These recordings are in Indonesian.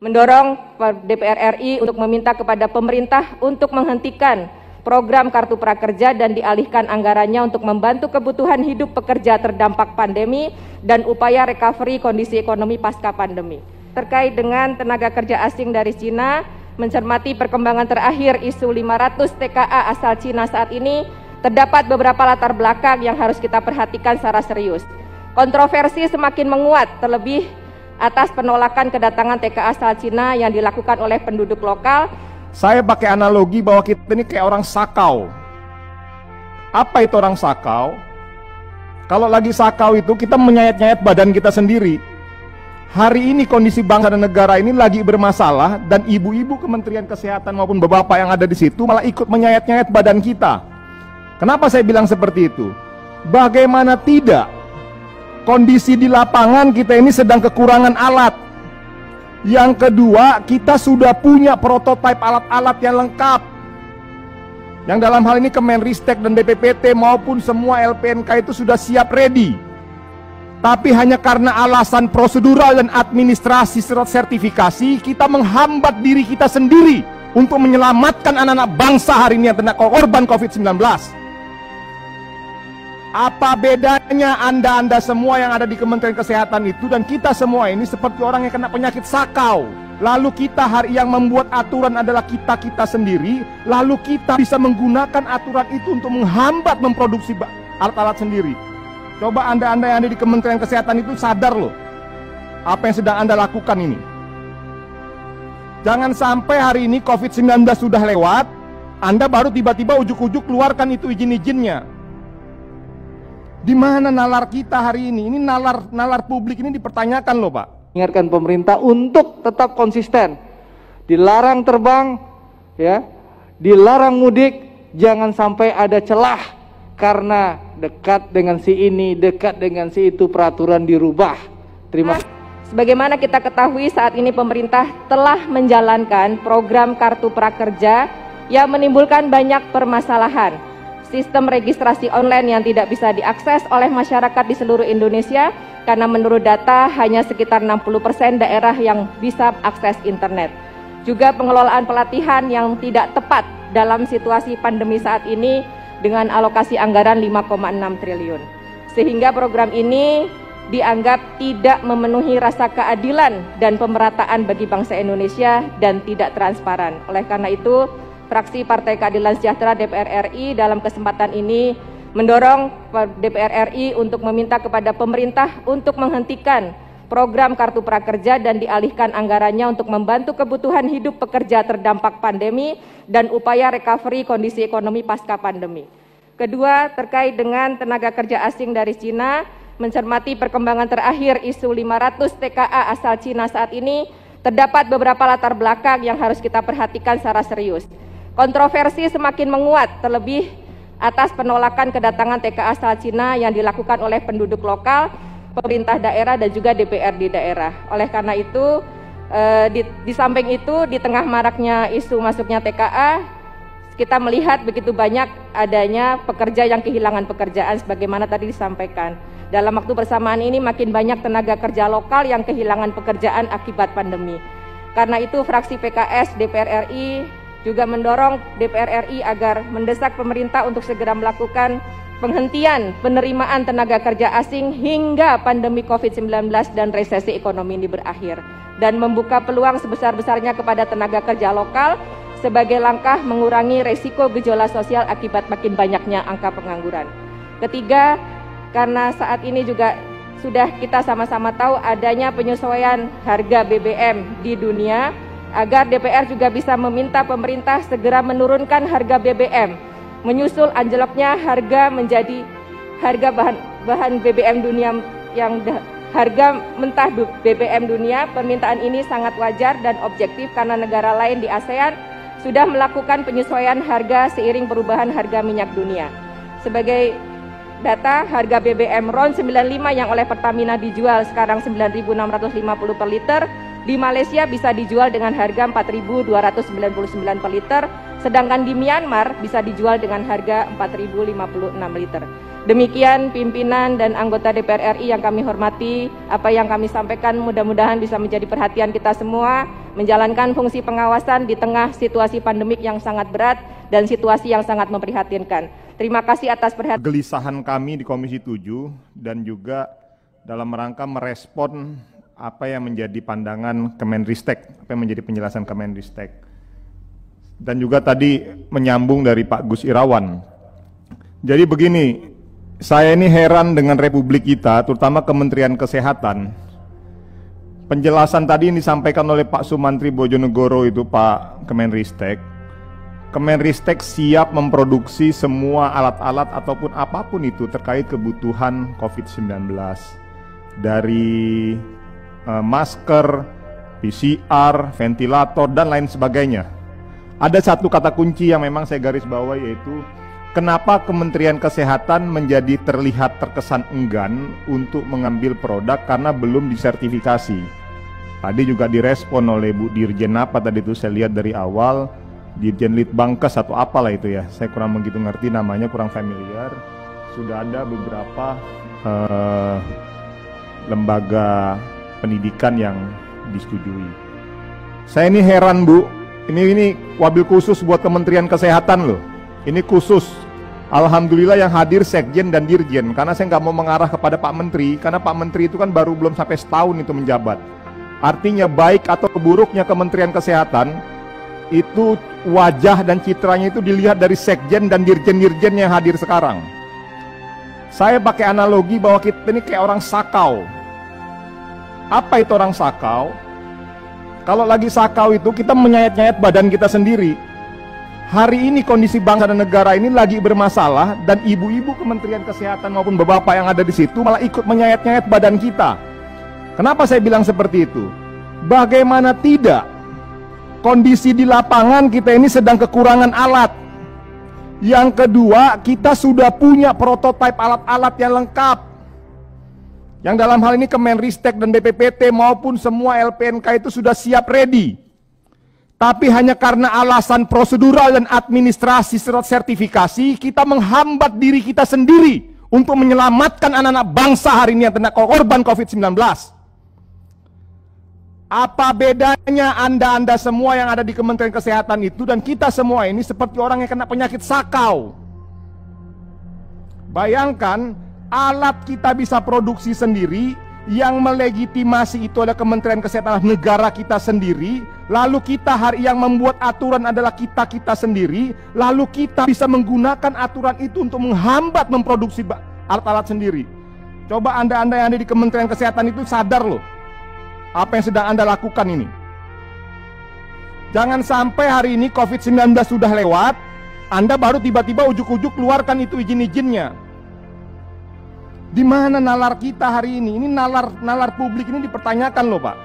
mendorong DPR RI untuk meminta kepada pemerintah untuk menghentikan program Kartu Prakerja dan dialihkan anggarannya untuk membantu kebutuhan hidup pekerja terdampak pandemi dan upaya recovery kondisi ekonomi pasca pandemi. Terkait dengan tenaga kerja asing dari Cina, mencermati perkembangan terakhir isu 500 TKA asal Cina saat ini, terdapat beberapa latar belakang yang harus kita perhatikan secara serius. Kontroversi semakin menguat, terlebih atas penolakan kedatangan TKA asal Cina yang dilakukan oleh penduduk lokal. Saya pakai analogi bahwa kita ini kayak orang sakau. Apa itu orang sakau? Kalau lagi sakau itu kita menyayat-nyayat badan kita sendiri. Hari ini kondisi bangsa dan negara ini lagi bermasalah dan ibu-ibu Kementerian Kesehatan maupun bapak-bapak yang ada di situ malah ikut menyayat-nyayat badan kita. Kenapa saya bilang seperti itu? Bagaimana tidak? Kondisi di lapangan kita ini sedang kekurangan alat. Yang kedua, kita sudah punya prototipe alat-alat yang lengkap. Yang dalam hal ini Kemenristek dan BPPT maupun semua LPNK itu sudah siap ready. Tapi hanya karena alasan prosedural dan administrasi sertifikasi, kita menghambat diri kita sendiri untuk menyelamatkan anak-anak bangsa hari ini yang kena korban COVID-19. Apa bedanya Anda semua yang ada di Kementerian Kesehatan itu dan kita semua ini seperti orang yang kena penyakit sakau. Lalu kita hari yang membuat aturan adalah kita sendiri, lalu kita bisa menggunakan aturan itu untuk menghambat memproduksi alat-alat sendiri. Coba Anda yang ada di Kementerian Kesehatan itu sadar loh apa yang sedang Anda lakukan ini. Jangan sampai hari ini COVID-19 sudah lewat, Anda baru tiba-tiba ujuk-ujuk keluarkan itu izin-izinnya. Di mana nalar kita hari ini? Ini nalar publik ini dipertanyakan loh Pak. Ingatkan pemerintah untuk tetap konsisten. Dilarang terbang, ya, dilarang mudik, jangan sampai ada celah karena dekat dengan si ini, dekat dengan si itu, peraturan dirubah. Terima kasih. Sebagaimana kita ketahui saat ini pemerintah telah menjalankan program Kartu Prakerja yang menimbulkan banyak permasalahan. Sistem registrasi online yang tidak bisa diakses oleh masyarakat di seluruh Indonesia karena menurut data hanya sekitar 60% daerah yang bisa akses internet. Juga pengelolaan pelatihan yang tidak tepat dalam situasi pandemi saat ini dengan alokasi anggaran 5,6 triliun. Sehingga program ini dianggap tidak memenuhi rasa keadilan dan pemerataan bagi bangsa Indonesia dan tidak transparan. Oleh karena itu, fraksi Partai Keadilan Sejahtera DPR RI dalam kesempatan ini mendorong DPR RI untuk meminta kepada pemerintah untuk menghentikan program Kartu Prakerja dan dialihkan anggarannya untuk membantu kebutuhan hidup pekerja terdampak pandemi dan upaya recovery kondisi ekonomi pasca pandemi. Kedua, terkait dengan tenaga kerja asing dari Cina, mencermati perkembangan terakhir isu 500 TKA asal Cina saat ini, terdapat beberapa latar belakang yang harus kita perhatikan secara serius. Kontroversi semakin menguat, terlebih atas penolakan kedatangan TKA asal Cina yang dilakukan oleh penduduk lokal, pemerintah daerah dan juga DPR di daerah. Oleh karena itu, di samping itu, di tengah maraknya isu masuknya TKA, kita melihat begitu banyak adanya pekerja yang kehilangan pekerjaan sebagaimana tadi disampaikan. Dalam waktu bersamaan ini makin banyak tenaga kerja lokal yang kehilangan pekerjaan akibat pandemi. Karena itu fraksi PKS DPR RI juga mendorong DPR RI agar mendesak pemerintah untuk segera melakukan penghentian penerimaan tenaga kerja asing hingga pandemi COVID-19 dan resesi ekonomi ini berakhir dan membuka peluang sebesar-besarnya kepada tenaga kerja lokal sebagai langkah mengurangi resiko gejolak sosial akibat makin banyaknya angka pengangguran. Ketiga, karena saat ini juga sudah kita sama-sama tahu adanya penyesuaian harga BBM di dunia, agar DPR juga bisa meminta pemerintah segera menurunkan harga BBM, menyusul anjloknya harga menjadi harga bahan BBM dunia yang harga mentah BBM dunia. Permintaan ini sangat wajar dan objektif karena negara lain di ASEAN sudah melakukan penyesuaian harga seiring perubahan harga minyak dunia. Sebagai data, harga BBM RON 95 yang oleh Pertamina dijual sekarang 9.650 per liter, di Malaysia bisa dijual dengan harga 4.299 per liter, sedangkan di Myanmar bisa dijual dengan harga 4.056 liter. Demikian pimpinan dan anggota DPR RI yang kami hormati, apa yang kami sampaikan mudah-mudahan bisa menjadi perhatian kita semua. menjalankan fungsi pengawasan di tengah situasi pandemik yang sangat berat dan situasi yang sangat memprihatinkan. Terima kasih atas perhatian. Kegelisahan kami di Komisi 7 dan juga dalam rangka merespon apa yang menjadi pandangan Kemenristek, apa yang menjadi penjelasan Kemenristek. Dan juga tadi menyambung dari Pak Gus Irawan. Jadi begini, saya ini heran dengan Republik kita, terutama Kementerian Kesehatan. Penjelasan tadi yang disampaikan oleh Pak Sumantri Bojonegoro itu, Pak Kemenristek. Kemenristek siap memproduksi semua alat-alat ataupun apapun itu terkait kebutuhan COVID-19. Dari masker, PCR, ventilator, dan lain sebagainya. Ada satu kata kunci yang memang saya garis bawahi, yaitu kenapa Kementerian Kesehatan menjadi terlihat terkesan enggan untuk mengambil produk karena belum disertifikasi. Tadi juga direspon oleh Bu Dirjen apa tadi itu, saya lihat dari awal, Dirjen Litbangkes atau apalah itu ya, saya kurang begitu ngerti namanya, kurang familiar. Sudah ada beberapa lembaga pendidikan yang disetujui. Saya ini heran Bu, ini wabil khusus buat Kementerian Kesehatan loh. Ini khusus, alhamdulillah yang hadir Sekjen dan Dirjen, karena saya nggak mau mengarah kepada Pak Menteri, karena Pak Menteri itu kan baru belum sampai setahun itu menjabat. Artinya baik atau buruknya Kementerian Kesehatan, itu wajah dan citranya itu dilihat dari Sekjen dan Dirjen-Dirjen yang hadir sekarang. Saya pakai analogi bahwa kita ini kayak orang sakau. Apa itu orang sakau? Kalau lagi sakau itu kita menyayat-nyayat badan kita sendiri. Hari ini kondisi bangsa dan negara ini lagi bermasalah dan ibu-ibu Kementerian Kesehatan maupun bapak-bapak yang ada di situ malah ikut menyayat-nyayat badan kita. Kenapa saya bilang seperti itu? Bagaimana tidak? Kondisi di lapangan kita ini sedang kekurangan alat. Yang kedua, kita sudah punya prototipe alat-alat yang lengkap. Yang dalam hal ini Kemenristek dan BPPT maupun semua LPNK itu sudah siap ready. Tapi hanya karena alasan prosedural dan administrasi sertifikasi, kita menghambat diri kita sendiri untuk menyelamatkan anak-anak bangsa hari ini yang kena korban COVID-19. Apa bedanya Anda semua yang ada di Kementerian Kesehatan itu dan kita semua ini seperti orang yang kena penyakit sakau? Bayangkan, alat kita bisa produksi sendiri, yang melegitimasi itu adalah Kementerian Kesehatan negara kita sendiri, lalu kita hari yang membuat aturan adalah kita sendiri, lalu kita bisa menggunakan aturan itu untuk menghambat memproduksi alat-alat sendiri. Coba Anda yang ada di Kementerian Kesehatan itu sadar loh, apa yang sedang Anda lakukan ini. Jangan sampai hari ini COVID-19 sudah lewat, Anda baru tiba-tiba ujuk-ujuk keluarkan itu izin-izinnya. Di mana nalar kita hari ini? Ini nalar publik ini dipertanyakan loh Pak.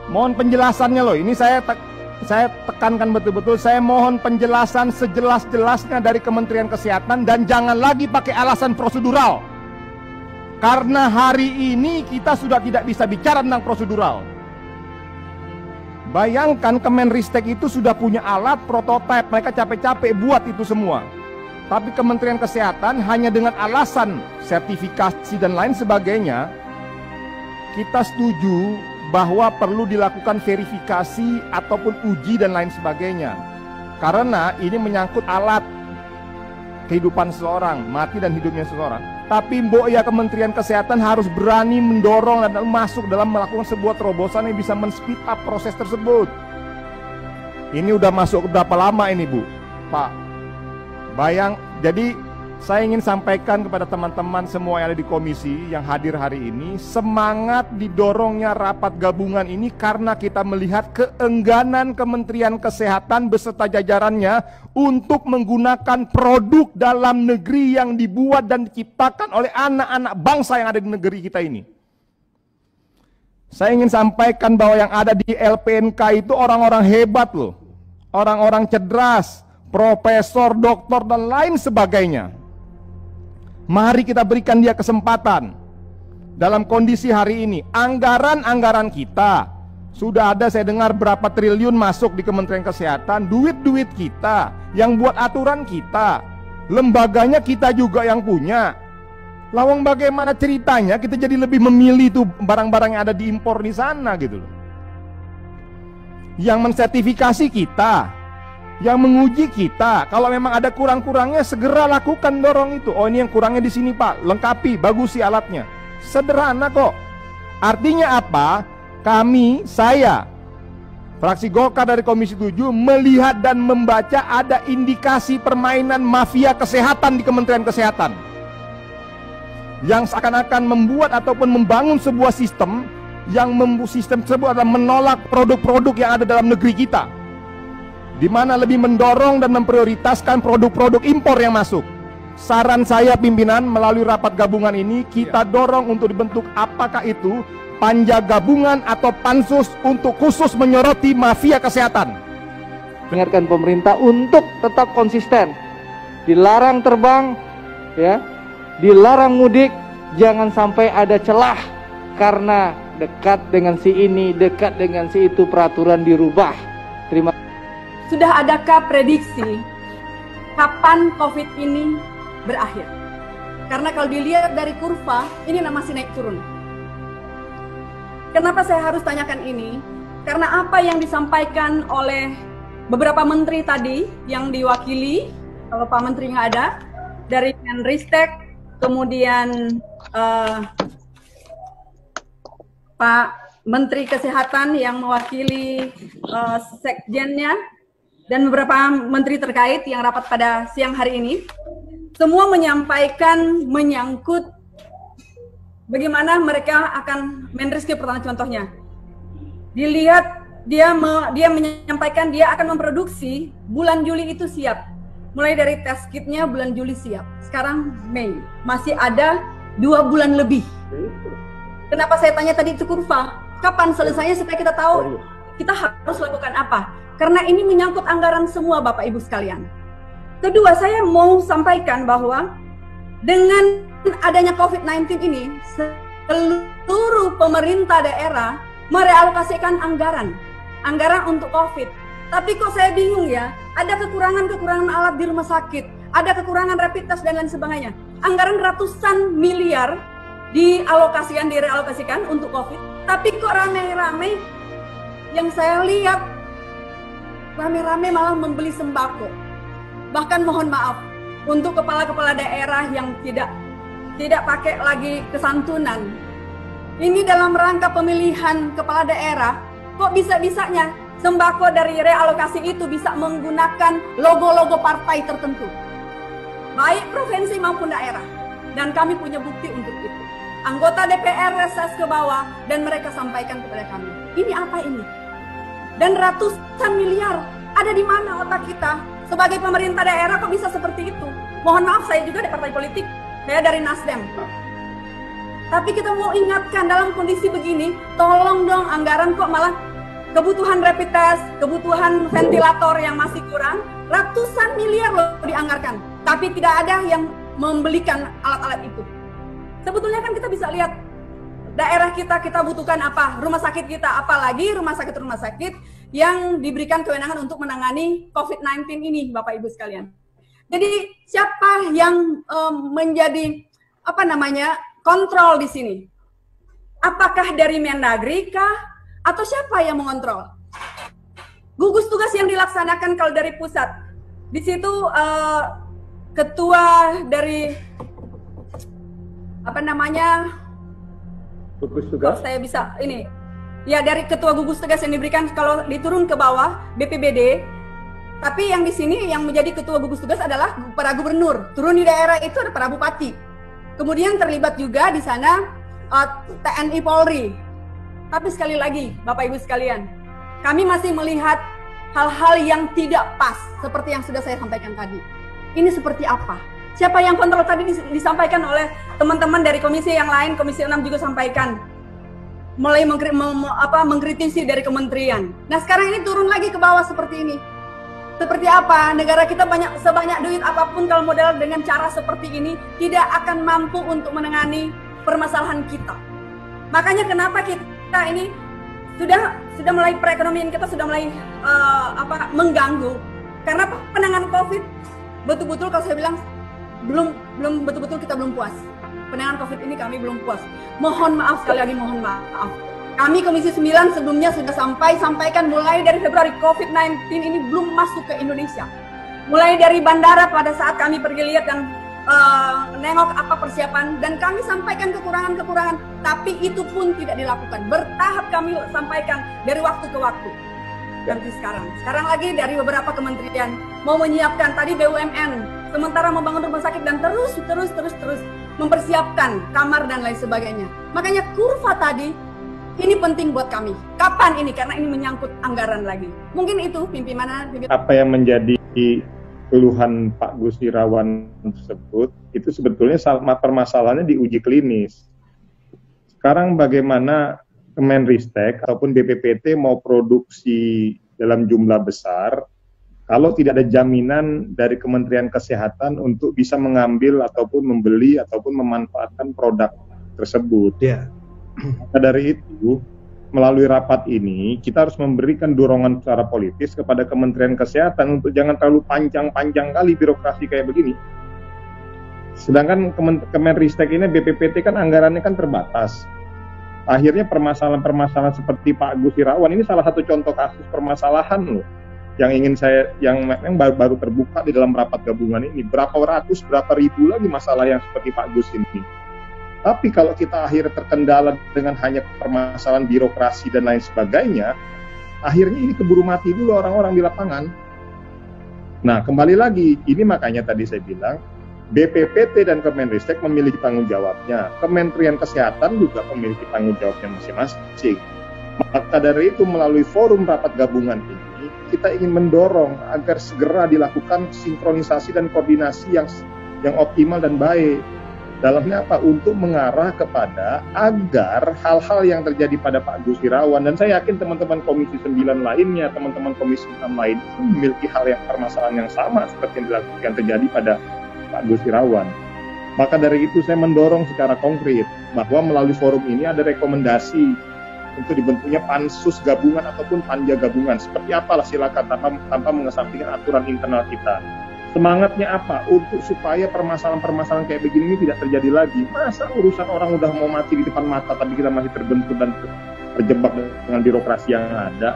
Mohon penjelasannya loh. Ini saya tekankan betul-betul. Saya mohon penjelasan sejelas-jelasnya dari Kementerian Kesehatan dan jangan lagi pakai alasan prosedural. Karena hari ini kita sudah tidak bisa bicara tentang prosedural. Bayangkan Kemenristek itu sudah punya alat prototipe, mereka capek-capek buat itu semua. Tapi Kementerian Kesehatan hanya dengan alasan sertifikasi dan lain sebagainya, kita setuju bahwa perlu dilakukan verifikasi ataupun uji dan lain sebagainya. Karena ini menyangkut alat kehidupan seseorang, mati dan hidupnya seseorang. Tapi mbok ya Kementerian Kesehatan harus berani mendorong dan masuk dalam melakukan sebuah terobosan yang bisa men-speed up proses tersebut. Ini udah masuk berapa lama ini Bu, Pak? Jadi saya ingin sampaikan kepada teman-teman semua yang ada di komisi yang hadir hari ini, semangat didorongnya rapat gabungan ini karena kita melihat keengganan Kementerian Kesehatan beserta jajarannya untuk menggunakan produk dalam negeri yang dibuat dan diciptakan oleh anak-anak bangsa yang ada di negeri kita ini. Saya ingin sampaikan bahwa yang ada di LPNK itu orang-orang hebat loh, orang-orang cerdas, profesor, doktor, dan lain sebagainya. Mari kita berikan dia kesempatan. Dalam kondisi hari ini, anggaran kita sudah ada, saya dengar berapa triliun masuk di Kementerian Kesehatan, duit-duit kita, yang buat aturan kita, lembaganya kita juga yang punya. Lawang bagaimana ceritanya kita jadi lebih memilih tuh barang-barang yang ada diimpor di sana gitu loh. yang mensertifikasi kita, yang menguji kita. Kalau memang ada kurang-kurangnya, segera lakukan, dorong itu. Oh, ini yang kurangnya di sini Pak, lengkapi, bagusi alatnya. Sederhana kok. Artinya apa? Saya fraksi Golkar dari Komisi 7 melihat dan membaca ada indikasi permainan mafia kesehatan di Kementerian Kesehatan, yang seakan-akan membuat ataupun membangun sebuah sistem yang sistem tersebut adalah menolak produk-produk yang ada dalam negeri kita, di mana lebih mendorong dan memprioritaskan produk-produk impor yang masuk. Saran saya pimpinan, melalui rapat gabungan ini kita dorong untuk dibentuk apakah itu panja gabungan atau pansus untuk khusus menyoroti mafia kesehatan. Mengingatkan pemerintah untuk tetap konsisten, dilarang terbang, ya, dilarang mudik, jangan sampai ada celah karena dekat dengan si ini, dekat dengan si itu, peraturan dirubah. Terima kasih. Sudah adakah prediksi kapan COVID ini berakhir? Karena kalau dilihat dari kurva, ini masih naik turun. Kenapa saya harus tanyakan ini? Karena apa yang disampaikan oleh beberapa menteri tadi yang diwakili, kalau Pak Menteri nggak ada, dari Menristek, kemudian Pak Menteri Kesehatan yang mewakili sekjennya, dan beberapa menteri terkait yang rapat pada siang hari ini, semua menyampaikan menyangkut bagaimana mereka akan Menristek. Pertama contohnya, dilihat dia menyampaikan dia akan memproduksi bulan Juli itu siap, mulai dari test kitnya bulan Juli siap. Sekarang Mei, masih ada 2 bulan lebih. Kenapa saya tanya tadi itu kurva? Kapan selesainya supaya kita tahu kita harus lakukan apa? Karena ini menyangkut anggaran semua Bapak Ibu sekalian. Kedua, saya mau sampaikan bahwa dengan adanya COVID-19 ini, seluruh pemerintah daerah merealokasikan anggaran untuk COVID. Tapi kok saya bingung ya, ada kekurangan alat di rumah sakit, ada kekurangan rapid test dan lain sebagainya. Anggaran ratusan miliar direalokasikan untuk COVID. Tapi kok rame-rame yang saya lihat, rame-rame malah membeli sembako. Bahkan mohon maaf, untuk kepala-kepala daerah yang tidak pakai lagi kesantunan. Ini dalam rangka pemilihan kepala daerah, kok bisa-bisanya sembako dari realokasi itu bisa menggunakan logo-logo partai tertentu, baik provinsi maupun daerah. Dan kami punya bukti untuk itu. Anggota DPR reses ke bawah dan mereka sampaikan kepada kami. Ini apa ini? Dan ratusan miliar ada di mana otak kita? Sebagai pemerintah daerah kok bisa seperti itu? Mohon maaf, saya juga di partai politik, saya dari Nasdem. Tapi kita mau ingatkan dalam kondisi begini, tolong dong anggaran kok malah kebutuhan rapid test, kebutuhan ventilator yang masih kurang, ratusan miliar loh dianggarkan. Tapi tidak ada yang membelikan alat-alat itu. Sebetulnya kan kita bisa lihat daerah kita butuhkan apa, rumah sakit kita, apalagi rumah sakit yang diberikan kewenangan untuk menangani COVID-19 ini, Bapak Ibu sekalian. Jadi siapa yang menjadi kontrol di sini? Apakah dari Mendagri kah? Atau siapa yang mengontrol? Gugus tugas yang dilaksanakan kalau dari pusat, di situ ketua dari gugus tugas. Saya bisa ini. Ya, dari ketua gugus tugas yang diberikan kalau diturun ke bawah BPBD. Tapi yang di sini yang menjadi ketua gugus tugas adalah para gubernur. Turun di daerah itu ada para bupati. Kemudian terlibat juga di sana TNI Polri. Tapi sekali lagi, Bapak Ibu sekalian, kami masih melihat hal-hal yang tidak pas seperti yang sudah saya sampaikan tadi. Ini seperti apa? Siapa yang kontrol tadi disampaikan oleh teman-teman dari komisi yang lain, Komisi 6 juga sampaikan. Mulai mengkritisi dari kementerian. Nah, sekarang ini turun lagi ke bawah seperti ini. Seperti apa? Negara kita sebanyak duit apapun kalau modal dengan cara seperti ini tidak akan mampu untuk menangani permasalahan kita. Makanya kenapa kita ini sudah mulai perekonomian kita sudah mulai mengganggu karena penanganan COVID betul-betul kalau saya bilang belum betul-betul kita belum puas. Penanganan COVID ini kami belum puas. Mohon maaf sekali lagi, mohon maaf. Kami Komisi 9 sebelumnya sudah sampaikan mulai dari Februari COVID-19 ini belum masuk ke Indonesia. Mulai dari bandara pada saat kami pergi lihat dan nengok apa persiapan, dan kami sampaikan kekurangan-kekurangan, tapi itu pun tidak dilakukan. Bertahap kami sampaikan dari waktu ke waktu. Nanti sekarang lagi dari beberapa kementerian mau menyiapkan tadi BUMN, sementara membangun rumah sakit dan terus mempersiapkan kamar dan lain sebagainya. Makanya kurva tadi ini penting buat kami. Kapan ini? Karena ini menyangkut anggaran lagi. Mungkin itu pimpinan. Apa yang menjadi keluhan Pak Gus Irawan tersebut itu sebetulnya permasalahannya di uji klinis. Sekarang bagaimana Kemenristek ataupun BPPT mau produksi dalam jumlah besar kalau tidak ada jaminan dari Kementerian Kesehatan untuk bisa mengambil ataupun membeli ataupun memanfaatkan produk tersebut. Maka dari itu, melalui rapat ini kita harus memberikan dorongan secara politis kepada Kementerian Kesehatan untuk jangan terlalu panjang-panjang kali birokrasi kayak begini. Sedangkan Kemenristek ini, BPPT kan anggarannya kan terbatas. Akhirnya permasalahan-permasalahan seperti Pak Gus Irawan ini salah satu contoh kasus permasalahan loh yang baru terbuka di dalam rapat gabungan ini. Berapa ribu lagi masalah yang seperti Pak Gus ini. Tapi kalau kita akhirnya terkendala dengan hanya permasalahan birokrasi dan lain sebagainya, akhirnya ini keburu mati dulu orang-orang di lapangan. Nah, kembali lagi, ini makanya tadi saya bilang, BPPT dan Kemenristek memiliki tanggung jawabnya. Kementerian Kesehatan juga memiliki tanggung jawabnya masing-masing. Maka dari itu, melalui forum rapat gabungan ini, kita ingin mendorong agar segera dilakukan sinkronisasi dan koordinasi yang optimal dan baik. Dalamnya apa? Untuk mengarah kepada agar hal-hal yang terjadi pada Pak Gus Irawan, dan saya yakin teman-teman Komisi 9 lainnya, teman-teman Komisi 6 lain itu memiliki hal yang permasalahan yang sama seperti yang terjadi pada Pak Gus Irawan. Maka dari itu saya mendorong secara konkret bahwa melalui forum ini ada rekomendasi untuk dibentuknya pansus gabungan ataupun panja gabungan. Seperti apalah silakan tanpa mengesampingkan aturan internal kita. Semangatnya apa? Untuk supaya permasalahan-permasalahan kayak begini ini tidak terjadi lagi. Masa urusan orang udah mau mati di depan mata tapi kita masih terbentur dan terjebak dengan birokrasi yang ada.